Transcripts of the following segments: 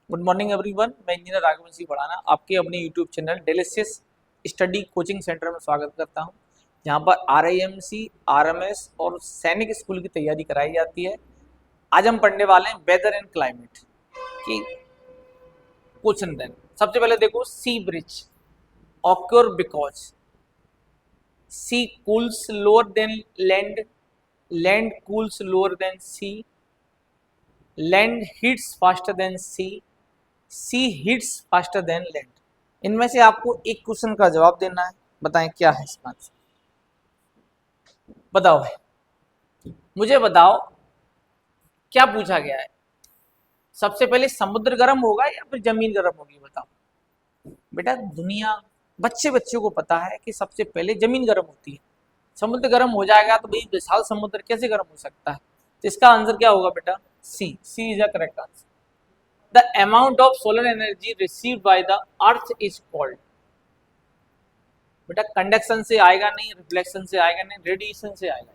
Good morning everyone, मैं engineer राघवंशी बढ़ाना आपके अपने YouTube channel delicious study coaching centre में स्वागत करता हूं, जहां पर RIMC, RMS और सैनिक स्कूल की तैयारी कराई जाती है। आज हम पढ़ने वाले हैं वेदर एंड क्लाइमेट की क्वेश्चन। देन सबसे पहले देखो, sea breeze occur because sea cools lower than land, land cools lower than sea, land heats faster than sea heats faster than land. इनमें से आपको एक क्वेश्चन का जवाब देना है। बताएं क्या है इसका आंसर। बताओ भाई, मुझे बताओ क्या पूछा गया है। सबसे पहले समुद्र गर्म होगा या फिर जमीन गर्म होगी? बताओ बेटा। दुनिया बच्चे बच्चों को पता है कि सबसे पहले जमीन गर्म होती है। समुद्र गर्म हो जाएगा तो भाई विशाल समुद्र कैसे गर्म हो सकता है? तो इसका आंसर क्या होगा बेटा? C is the correct answer. The amount of solar energy received by the earth is called. बेटा कंडक्शन से आएगा नहीं, रिफ्लेक्शन से आएगा नहीं, रेडिएशन से आएगा।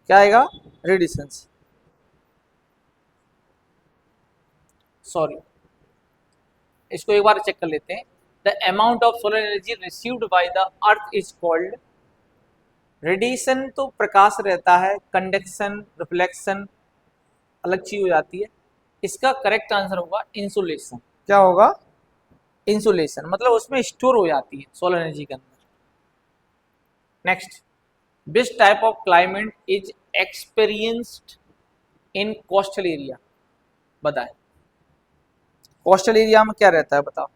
क्या आएगा? रेडिएशन से। सॉरी, इसको एक बार चेक कर लेते हैं। The amount of solar energy received by the earth is called. Radiation तो प्रकाश रहता है, कंडक्शन रिफ्लेक्शन अलग चीज हो जाती है। इसका करेक्ट आंसर होगा इंसुलेशन। क्या होगा? इंसुलेशन, मतलब उसमें स्टोर हो जाती है सोलर एनर्जी के अंदर। Next, which type of climate is experienced in coastal area? बताएं। कोस्टल एरिया में क्या रहता है बताओ?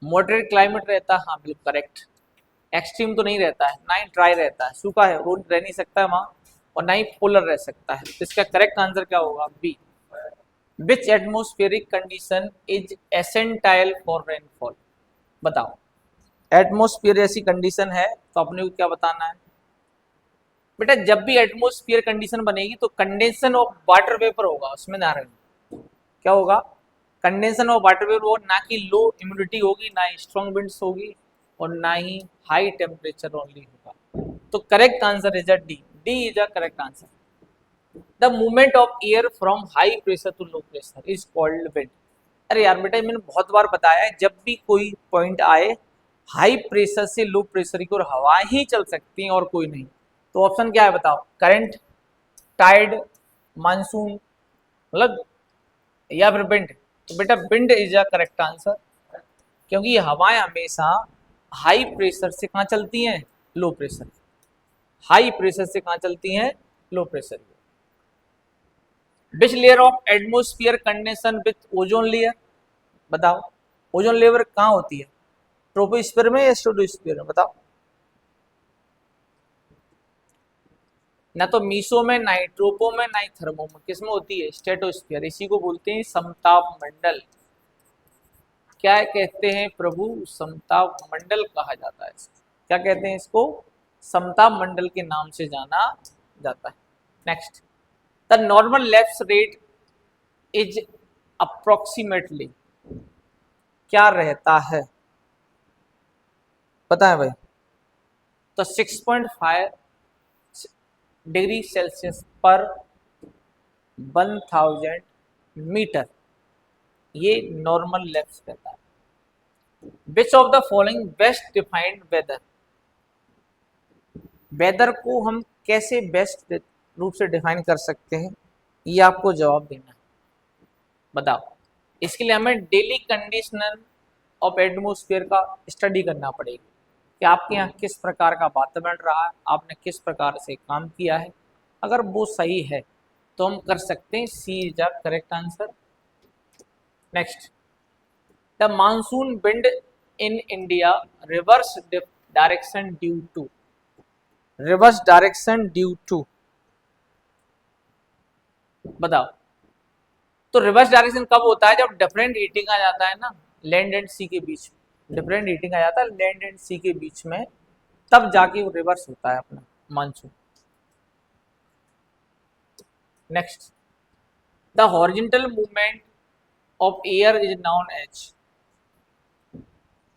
मॉडरेट क्लाइमेट रहता है। हाँ बिल्कुल करेक्ट। एक्सट्रीम तो नहीं रहता है, ना ही ड्राई रहता है, सूखा है, रोड रह नहीं सकता है वहां, और ना ही पोलर रह सकता है। तो इसका करेक्ट आंसर क्या होगा? B. Which atmospheric condition is essential for rainfall? बताओ। एटमोस्फियर ऐसी कंडीशन है तो अपने को क्या बताना है बेटा? जब भी एटमोस्फियर कंडीशन बनेगी तो कंडेंसन ऑफ वाटर वेपर होगा उसमें, ना रहे। क्या होगा? कंडेंसन ऑफ वाटर वेपर होगा, ना कि लो ह्यूमिडिटी होगी, ना ही स्ट्रॉन्ग विंड्स होगी, और ना ही हाई टेम्परेचर ओनली होगा। तो correct answer is D. D is a correct answer. The movement of air from high pressure to low pressure is called wind. अरे यार बेटा, मैंने बहुत बार बताया है, जब भी कोई पॉइंट आए हाई प्रेशर से लो प्रेशर की और हवा ही चल सकती है और कोई नहीं। तो ऑप्शन क्या है बताओ? करंट, टाइड, मानसून, मतलब या फिर विंड। तो बेटा wind is a correct answer, क्योंकि ये हवाएं हमेशा हाई प्रेशर से कहाँ चलती हैं? Low pressure. हाई प्रेशर से कहाँ चलती हैं? Low pressure. Which layer of atmosphere condensation with ozone layer? बताओ। ओजोन लेयर कहाँ होती है? ट्रोपोस्फीयर में या स्ट्रेटोस्फीयर में? बताओ। ना तो मीसो में, ना ही ट्रोपो में, ना ही थर्मो में। किसमें होती है? स्ट्रेटोस्फीयर। इसी को बोलते हैं समताप मंडल। क्या कहते हैं प्रभु? समताप मंडल कहा जाता है इसको। क्या कहते हैं इसको? समताप मंडल के नाम से जाना जाता है। Next, the normal lapse rate is approximately क्या रहता है? पता है भाई? तो 6.5 डिग्री सेल्सियस पर 1000 मीटर, ये नॉर्मल लैप्स रहता है। Which of the following best defined weather? Weather को हम कैसे बेस्ट रूप से डिफाइन कर सकते हैं, ये आपको जवाब देना है। बताओ। इसके लिए हमें डेली कंडीशनर ऑफ एटमोस्फियर का स्टडी करना पड़ेगा कि आपके यहाँ किस प्रकार का वातावरण रहा है, आपने किस प्रकार से काम किया है। अगर वो सही है तो हम कर सकते हैं। C is the correct answer. Next, the monsoon wind in India reverse direction due to. Reverse direction due to, बताओ। तो रिवर्स डायरेक्शन कब होता है? जब डिफरेंट हीटिंग आ जाता है ना लैंड एंड सी के बीच में। डिफरेंट हीटिंग आ जाता है लैंड एंड सी के बीच में, तब जाके वो रिवर्स होता है अपना monsoon. Next, the horizontal movement of air is known as.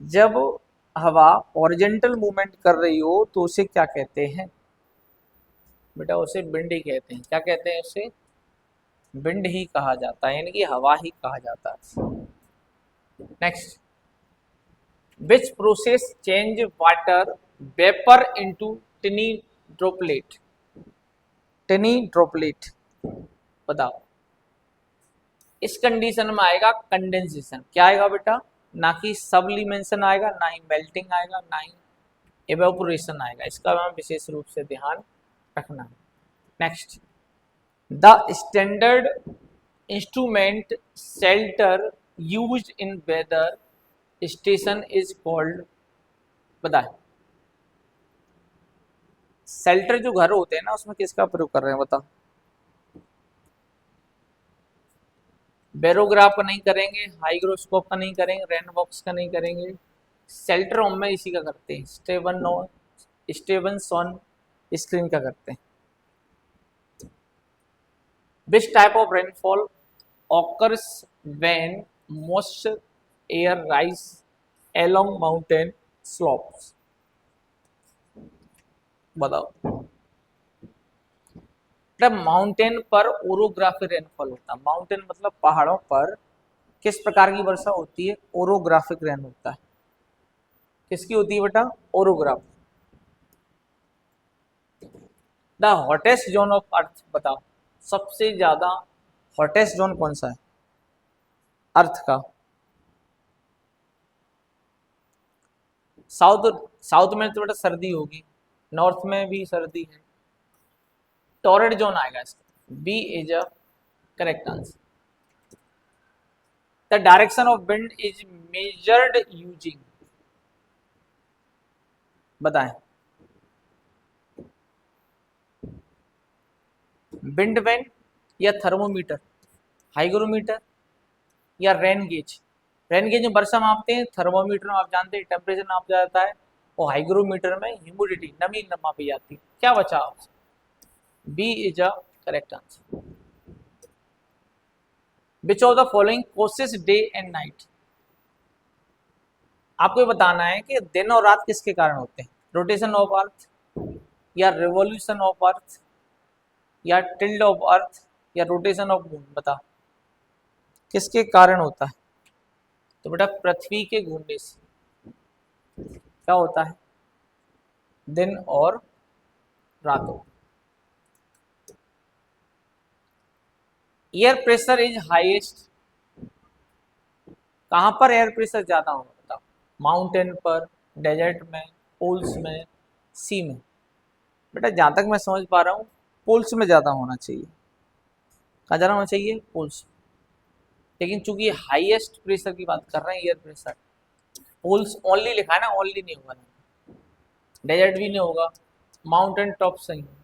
जब हवा हॉरिजॉन्टल मूवमेंट कर रही हो तो उसे क्या कहते हैं? बेटा उसे विंड ही कहते हैं। क्या कहते हैं उसे? विंड ही कहा जाता है, यानी कि हवा ही कहा जाता है। Next, which process change water vapour into टिनी droplet? टिनी droplet, बताओ। इस कंडीशन में आएगा कंडेंसेशन। क्या आएगा बेटा? ना कि सब्लिमेशन आएगा, ना ही मेल्टिंग आएगा, ना ही एवेपोरेशन आएगा। इसका हमें विशेष रूप से ध्यान रखना है। Next, the standard instrument shelter used in weather station is called, बताए। शेल्टर जो घर होते हैं ना, उसमें किसका प्रयोग कर रहे हैं, बताओ। बेरोग्राफ का नहीं करेंगे, हाईग्रोस्कोप का नहीं करेंगे, रेन बॉक्स का नहीं करेंगे, शेल्टर होम में इसी का करते हैं। स्टेवनसन स्क्रीन का करते हैं। Which type of rainfall occurs when moisture air rise along mountain slopes? बताओ। जब माउंटेन पर ओरोग्राफी रेनफॉल होता है, माउंटेन मतलब पहाड़ों पर किस प्रकार की वर्षा होती है? ओरोग्राफिक रेन होता है। किसकी होती है बेटा? Orographic. The hottest zone of earth, बताओ। सबसे ज्यादा हॉटेस्ट जोन कौन सा है अर्थ का? साउथ। साउथ में तो बेटा सर्दी होगी, नॉर्थ में भी सर्दी है। टॉरेड जोन आएगा इसका। B is a correct answer. The direction of wind is measured using, बताएं। विंड वैन या थर्मोमीटर, हाइग्रोमीटर या रेन गेज? रेन गेज में वर्षा मापते हैं, थर्मोमीटर में आप जानते हैं टेम्परेचर नापा जाता है, और हाइग्रोमीटर में ह्यूमिडिटी, नमी मापी जाती है। क्या बचा आपसे? B is a correct answer. Which of the following causes day and night? आपको ये बताना है कि दिन और रात किसके कारण होते हैं? रोटेशन ऑफ अर्थ, या रिवॉल्यूशन ऑफ अर्थ, या टिल्ट ऑफ अर्थ, या रोटेशन ऑफ मून? बता, किसके कारण होता है? तो बेटा पृथ्वी के घूमने से क्या होता है? दिन और रातों। एयर प्रेशर इज हाईएस्ट, कहां पर एयर प्रेशर ज्यादा होगा, बताओ। माउंटेन पर, डेजर्ट में, पोल्स में, सी में? बेटा जहां तक मैं समझ पा रहा हूँ पोल्स में ज्यादा होना चाहिए। कहाँ ज्यादा होना चाहिए? पोल्स। लेकिन चूंकि हाईएस्ट प्रेशर की बात कर रहे हैं, एयर प्रेशर, पोल्स ओनली लिखा है ना, ओनली नहीं होगा, डेजर्ट भी नहीं होगा, माउंटेन टॉप सही है।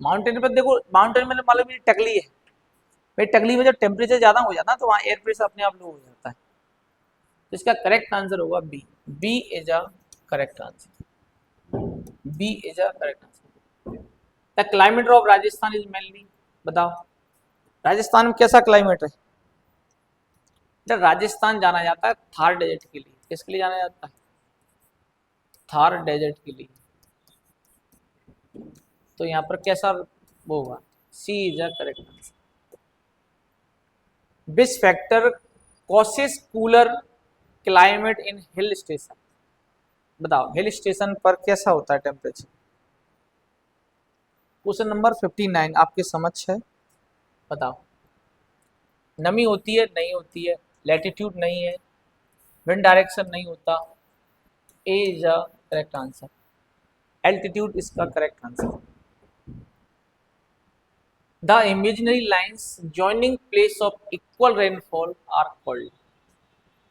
माउंटेन पर देखो, माउंटेन में मालूम है टकली है भाई, टकली में जब टेम्परेचर ज्यादा हो जाता है तो वहाँ एयर प्रेशर अपने आप लो हो जाता है। तो इसका करेक्ट आंसर होगा B. B is a correct answer. B is a correct answer. The climate of Rajasthan is mainly, बताओ। राजस्थान में कैसा क्लाइमेट है? जब राजस्थान जाना जाता है थार डेजर्ट के लिए। किसके लिए जाना जाता है? थार डेजर्ट के लिए। तो यहाँ पर कैसा वो होगा? C is a correct answer. Which factor causes cooler climate in hill station? बताओ, हिल स्टेशन पर कैसा होता है टेम्परेचर? क्वेश्चन नंबर 59 आपके समक्ष है, बताओ। नमी होती है, नहीं होती है, लैटिट्यूड नहीं है, विंड डायरेक्शन नहीं होता। A is a correct answer. Altitude इसका correct answer. The imaginary lines joining place of equal rainfall are called,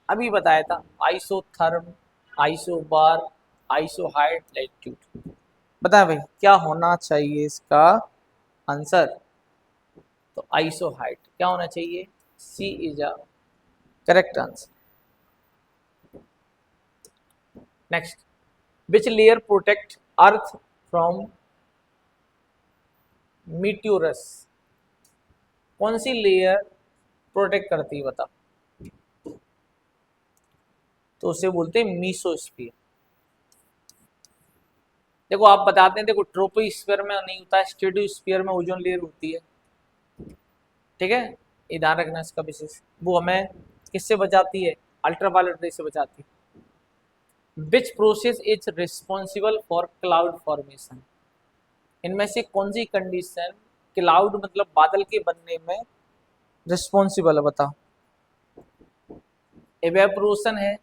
अभी बताया था, आइसोथर्म, आइसोबार, आइसोहाइट, लैटिट्यूड। बताए भाई क्या होना चाहिए इसका आंसर? तो आइसोहाइट। क्या होना चाहिए? C is a correct answer. Next, which layer protect earth from meteors? कौन सी लेयर प्रोटेक्ट करती है, बता। तो उसे बोलते हैं मीसोस्फीयर। देखो आप बताते हैं, देखो ट्रोपोस्फीयर में नहीं होता है, स्ट्रेटोस्फीयर में ओजोन लेयर होती है। ठीक है, ये ध्यान रखना इसका विशेष। वो हमें किससे बचाती है? अल्ट्रावायलेट रे से बचाती है। Which process is responsible for cloud formation? इनमें से कौन सी कंडीशन क्लाउड मतलब बादल के बनने में रिस्पॉन्सिबल है? बताओ। एवेपोरेशन है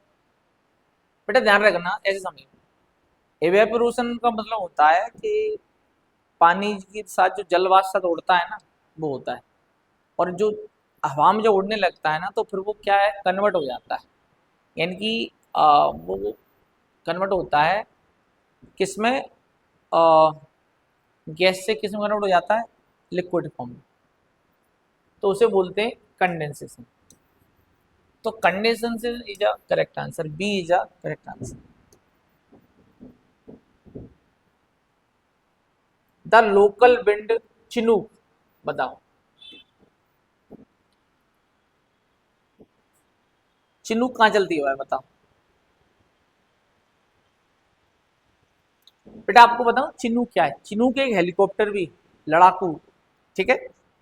बेटा, ध्यान रखना, ऐसे समझो। एवेपोरेशन का मतलब होता है कि पानी के साथ जो जल वाष्प साथ उड़ता है ना, वो होता है। और जो हवा में जो उड़ने लगता है ना, तो फिर वो क्या है, कन्वर्ट हो जाता है। यानी कि वो कन्वर्ट होता है किसमें, गैस से किस में कन्वर्ट हो जाता है? लिक्विड फॉर्म में। तो उसे बोलते हैं कंडेंसेशन। तो condensation is a correct answer, B is a correct answer. The local wind chinook, बताओ। चिनूक कहाँ चलती है भाई, बताओ। बेटा आपको बताऊं चिनूक क्या है? चिनूक एक हेलीकॉप्टर भी, लड़ाकू, ठीक है।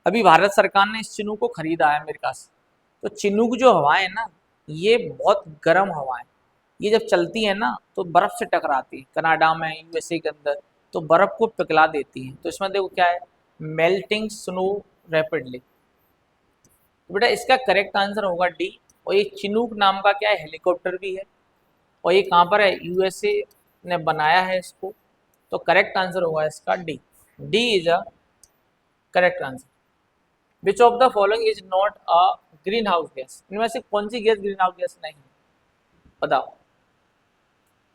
अभी भारत सरकार ने इस चिनूक को खरीदा है अमेरिका से। तो चिनूक जो हवाएं है ना, ये बहुत गर्म हवाएं, ये जब चलती है ना तो बर्फ से टकराती है। कनाडा में, यूएसए के अंदर तो बर्फ को पिघला देती है। तो इसमें देखो क्या है, मेल्टिंग स्नो रैपिडली। तो बेटा इसका करेक्ट आंसर होगा डी। और ये चिनूक नाम का क्या है, हेलीकॉप्टर भी है। और ये कहाँ पर है, यूएसए ने बनाया है इसको। तो करेक्ट आंसर होगा इसका D. D is a correct answer. Which of the following is not a green house gas? इनमें से कौन सी गैस ग्रीन हाउस गैस नहीं है? बताओ।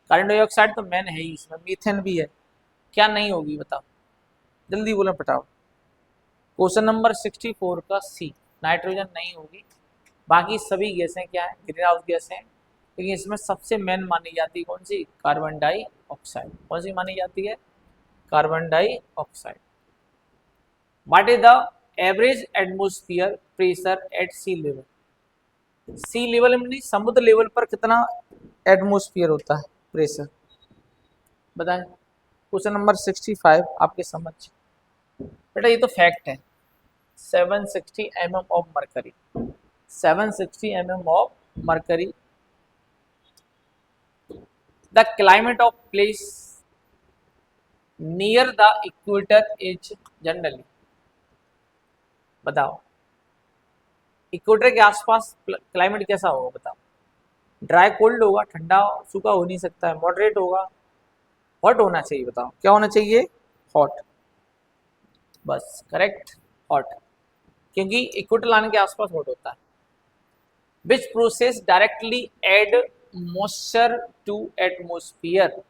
कार्बन डाइऑक्साइड तो मैन है ही, इसमें मीथेन भी है। क्या नहीं होगी बताओ, जल्दी बोलो पटाओ। क्वेश्चन नंबर 64 का सी, नाइट्रोजन नहीं होगी। बाकी सभी गैसें क्या है, ग्रीन हाउस गैस हैं। लेकिन इसमें सबसे मेन मानी जाती है कौन सी? Carbon dioxide. कौन सी मानी जाती है? Carbon dioxide. What is the average atmosphere pressure at sea level? Sea level में नहीं, समुद्र लेवल पर कितना एटमॉस्फेयर होता है प्रेशर, बताएं। क्वेश्चन नंबर 65 आपके समझ। बेटा ये तो फैक्ट है, 760 mm of mercury, 760 mm of mercury. The climate of place near the equator is generally, बताओ। इक्वेटर के आसपास क्लाइमेट कैसा होगा, बताओ। ड्राई कोल्ड होगा, ठंडा सूखा हो नहीं सकता है, मॉडरेट होगा, हॉट होना चाहिए। बताओ क्या होना चाहिए? हॉट। बस करेक्ट, हॉट, क्योंकि इक्वेटर लाइन के आसपास हॉट होता है। Which process directly add moisture to atmosphere?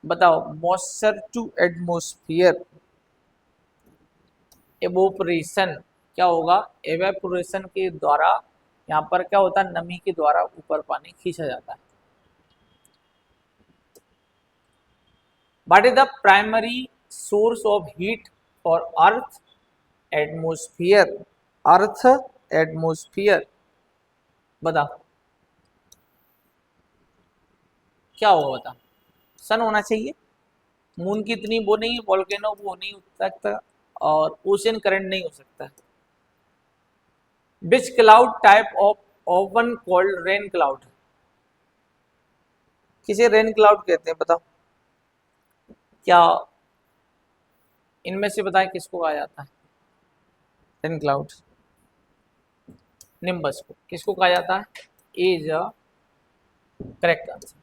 बताओ, मॉइस्चर टू एटमोस्फियर। एवोपरेशन। क्या होगा? एवेपोरेशन के द्वारा यहाँ पर क्या होता है, नमी के द्वारा ऊपर पानी खींचा जाता है। What is the primary source of heat for earth? Atmosphere. Earth, atmosphere, बताओ क्या होगा, बता। सन होना चाहिए। मून की इतनी वो नहीं, वॉल्केनो वो नहीं हो सकता, और ओशन करंट नहीं हो सकता। Which cloud type of one called rain cloud? किसे रेन क्लाउड कहते हैं, बताओ। क्या इनमें से बताएं किसको कहा जाता है रेन क्लाउड? निम्बस को। किसको कहा जाता है? Is a correct answer.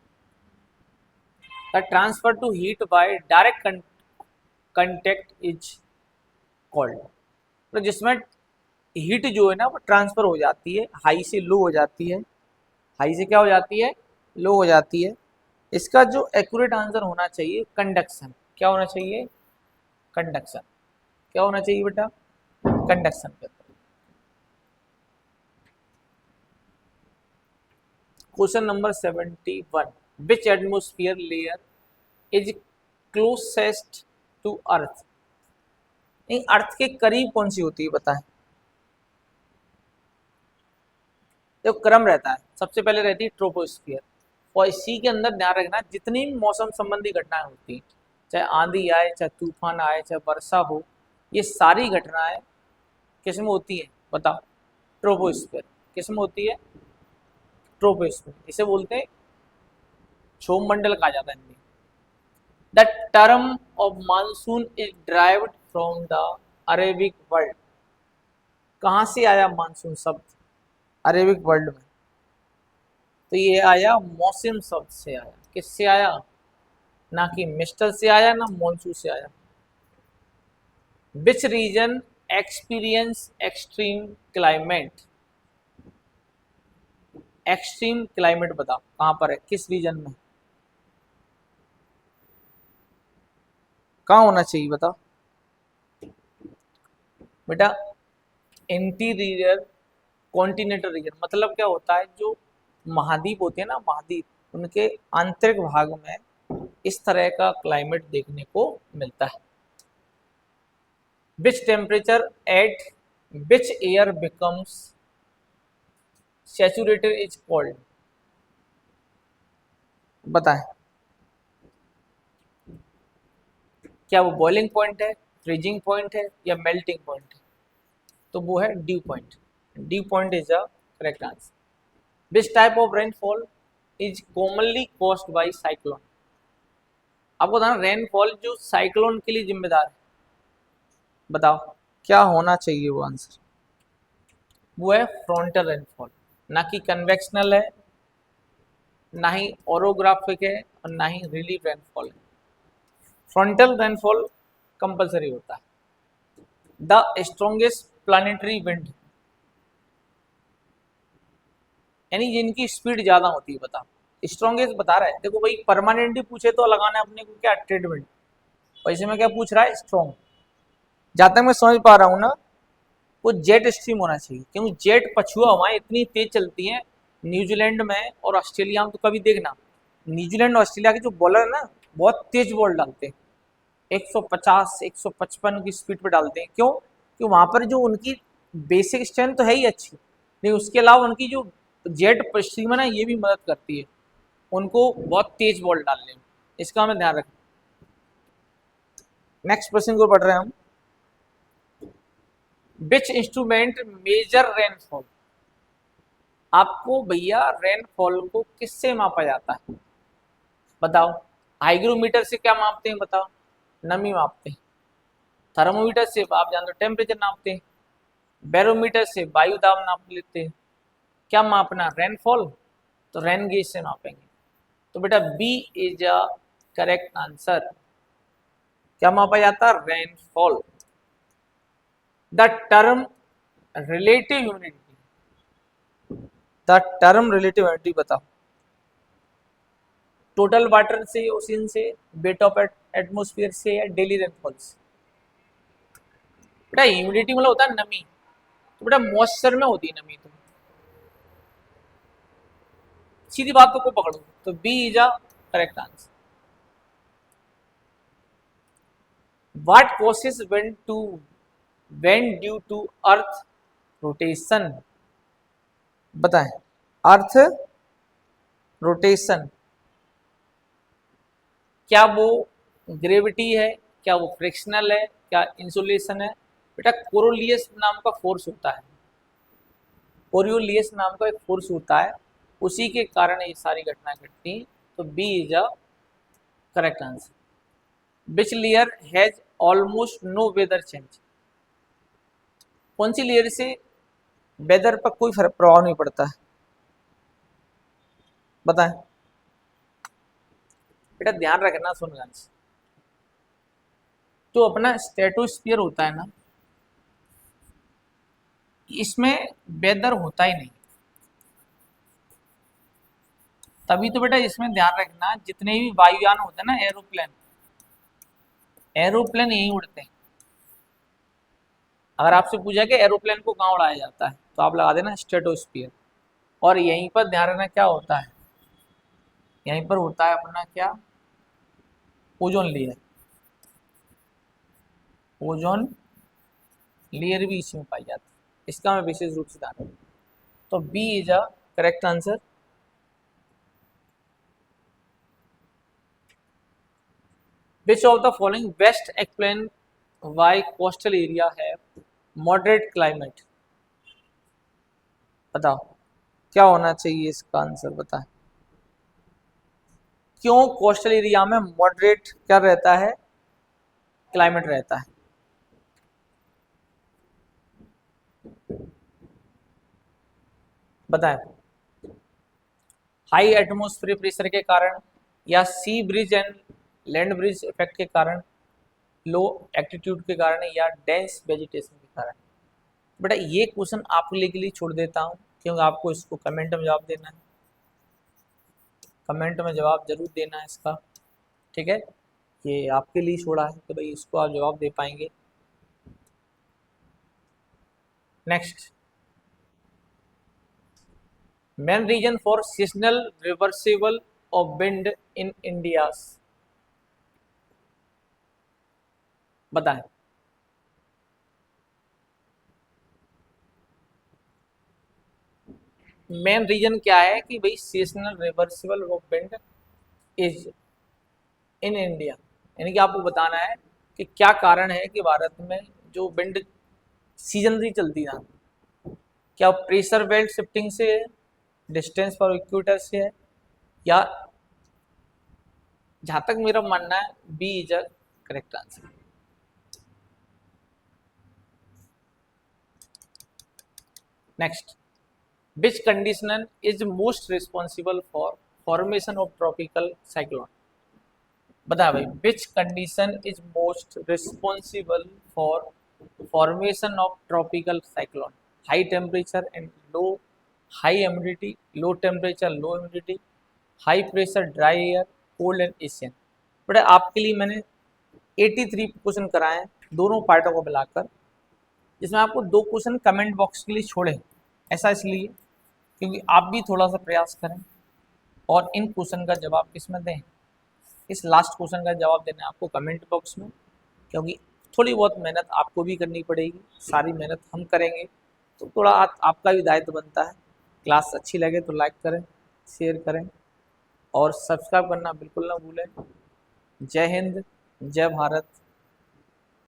The transfer to heat by direct contact is called. तो जिसमें हीट जो है ना वो ट्रांसफर हो जाती है, हाई से लो हो जाती है, हाई से क्या हो जाती है, लो हो जाती है। इसका जो एक्यूरेट आंसर होना चाहिए कंडक्शन। क्या होना चाहिए? कंडक्शन। क्या होना चाहिए बेटा? Conduction. Question number 71, which atmosphere layer is closest to earth? नहीं, अर्थ के करीब कौन सी होती है, बताएं। जो क्रम रहता है, सबसे पहले रहती है ट्रोपोस्फियर। और इसी के अंदर ध्यान रखना, जितनी भी मौसम संबंधी घटनाएं होती हैं, चाहे आंधी आए, चाहे तूफान आए, चाहे वर्षा हो, ये सारी घटनाएं किस में होती है बताओ? ट्रोपोस्फीयर। किस में होती है? ट्रोपोस्फीयर। इसे बोलते हैं क्षोभ मंडल कहा जाता है Hindi. The term of monsoon is derived from the Arabic world. कहाँ से आया मानसून शब्द अरेबिक वर्ल्ड में? तो ये आया मौसम शब्द से आया। किससे आया? ना कि मिस्टर से आया ना मॉनसून से आया। Which region experience extreme climate? Extreme climate बताओ कहां पर है, किस रीजन में, कहां होना चाहिए बताओ बेटा? इंटीरियर कॉन्टिनेंटल रीजन मतलब क्या होता है? जो महाद्वीप होते हैं ना, महाद्वीप, उनके आंतरिक भाग में इस तरह का क्लाइमेट देखने को मिलता है। Which temperature at which air becomes saturated is called? बताएं। क्या वो बॉइलिंग पॉइंट है, फ्रीजिंग पॉइंट है, या मेल्टिंग पॉइंट है? तो वो है due point. Due point is the correct answer. Which type of rainfall is commonly caused by cyclone? आपको बताना रेनफॉल जो साइक्लोन के लिए जिम्मेदार है, बताओ क्या होना चाहिए वो आंसर? वो है फ्रंटल रेनफॉल। ना कि कन्वेक्शनल है, ना ही ओरोग्राफिक है, और ना ही रिलीफ रेनफॉल है। फ्रंटल रेनफॉल कंपलसरी होता है। द स्ट्रॉन्गेस्ट प्लानिटरी विंड यानी जिनकी स्पीड ज्यादा होती है, बताओ। स्ट्रॉन्गेस्ट बता रहा है, देखो भाई परमानेंटली पूछे तो लगाना है अपने को क्या, ट्रेड विंड। वैसे में क्या पूछ रहा है? स्ट्रॉन्ग। जहां तक मैं समझ पा रहा हूँ ना, वो जेट स्ट्रीम होना चाहिए, क्योंकि जेट पछुआ हवाएं इतनी तेज चलती हैं न्यूजीलैंड में और ऑस्ट्रेलिया में। तो कभी देखना, न्यूजीलैंड और ऑस्ट्रेलिया के जो बॉलर है ना, बहुत तेज बॉल डालते हैं, 150 155 की स्पीड पे डालते हैं। क्यों? कि वहां पर जो उनकी बेसिक स्ट्रेंथ तो है ही अच्छी, लेकिन उसके अलावा उनकी जो जेट स्ट्रीम है ना, ये भी मदद करती है उनको बहुत तेज बॉल डालने में। इसका हमें ध्यान रखना। नेक्स्ट क्वेश्चन को पढ़ रहे हैं हम। Which instrument major rainfall? आपको भैया रेनफॉल को किससे मापा जाता है बताओ? हाइग्रोमीटर से क्या मापते हैं बताओ? नमी मापते हैं। थर्मोमीटर से आप जानते हो टेम्परेचर नापते हैं। बैरोमीटर से वायु दाब नाप लेते हैं। क्या मापना? रेनफॉल। तो रेन गेज से मापेंगे। तो बेटा B is a correct answer. क्या मापा जाता है? Rainfall. The term relative humidity, the term relative humidity बताओ। टोटल वाटर से, ओशन से, वेट ऑफ एटमोस्फियर से, या डेली रेनफॉल से? बेटा ह्यूमिडिटी मतलब होता है नमी, तो बेटा मॉइस्चर में होती है नमी। तो सीधी बात को पकड़ो, तो B is a correct answer. What causes wind due to earth rotation? बताएं। अर्थ रोटेशन, क्या वो ग्रेविटी है, क्या वो फ्रिक्शनल है, क्या इंसुलेशन है? बेटा कोरोलियस नाम का फोर्स होता है, कोरियोलियस नाम का एक फोर्स होता है, उसी के कारण ये सारी घटनाएं घटती हैं। तो B is a correct answer. Which layer has almost no weather change? कौन सी लेयर से वेदर पर कोई प्रभाव नहीं पड़ता है, बताएं। बेटा ध्यान रखना, सुन ध्यान से। तो अपना स्ट्रेटोस्फीयर होता है ना, इसमें वेदर होता ही नहीं। तभी तो बेटा इसमें ध्यान रखना, जितने भी वायुयान होते हैं ना, एरोप्लेन, एरोप्लेन यहीं उड़ते हैं। अगर आपसे पूछा कि एरोप्लेन को कहाँ उड़ाया जाता है, तो आप लगा देना स्ट्रेटोस्फीयर। और यहीं पर ध्यान रखना क्या होता है, यहीं पर होता है अपना क्या, ओजोन लेयर। ओजोन लेयर भी इसी में पाई जाती है, इसका मैं विशेष रूप से ध्यान रखूँ। तो B is a correct answer. Which of the following best explain why coastal area है मॉडरेट क्लाइमेट, बताओ क्या होना चाहिए इसका आंसर, बताएं। क्यों कोस्टल एरिया में मॉडरेट क्या रहता है, क्लाइमेट रहता है? बताएं। हाई एटमॉस्फेरिक प्रेशर के कारण, या sea breeze and land breeze effect के कारण, लो एल्टीट्यूड के कारण, या डेंस वेजिटेशन के कारण? बेटा ये क्वेश्चन आपके के लिए छोड़ देता हूँ, क्योंकि आपको इसको कमेंट में जवाब देना है, कमेंट में जवाब जरूर देना है इसका, ठीक है। ये आपके लिए छोड़ा है तो भाई इसको आप जवाब दे पाएंगे। Next, main reason for seasonal reversible of wind in India, बताएं। मेन रीजन क्या है कि भाई seasonal reversible of wind is in India, यानी कि आपको बताना है कि क्या कारण है कि भारत में जो विंड सीजनली चलती है, क्या प्रेशर बेल्ट शिफ्टिंग से है, डिस्टेंस फॉर इक्वेटर से है, या जहां तक मेरा मानना है B is a correct answer. Next, which condition is most responsible for formation of tropical cyclone, बता भाई which condition is most responsible for formation of tropical cyclone? High temperature and low, high humidity, low temperature low humidity, high pressure dry air, cold and Asian. But आपके लिए मैंने 83 question कराए हैं दोनों पार्टों को मिलाकर, जिसमें आपको 2 क्वेश्चन कमेंट बॉक्स के लिए छोड़े। ऐसा इसलिए क्योंकि आप भी थोड़ा सा प्रयास करें और इन क्वेश्चन का जवाब किसमें दें, इस लास्ट क्वेश्चन का जवाब देना है आपको कमेंट बॉक्स में, क्योंकि थोड़ी बहुत मेहनत आपको भी करनी पड़ेगी, सारी मेहनत हम करेंगे तो थोड़ा आपका भी दायित्व बनता है। क्लास अच्छी लगे तो लाइक करें, शेयर करें और सब्सक्राइब करना बिल्कुल ना भूलें। जय हिंद, जय भारत।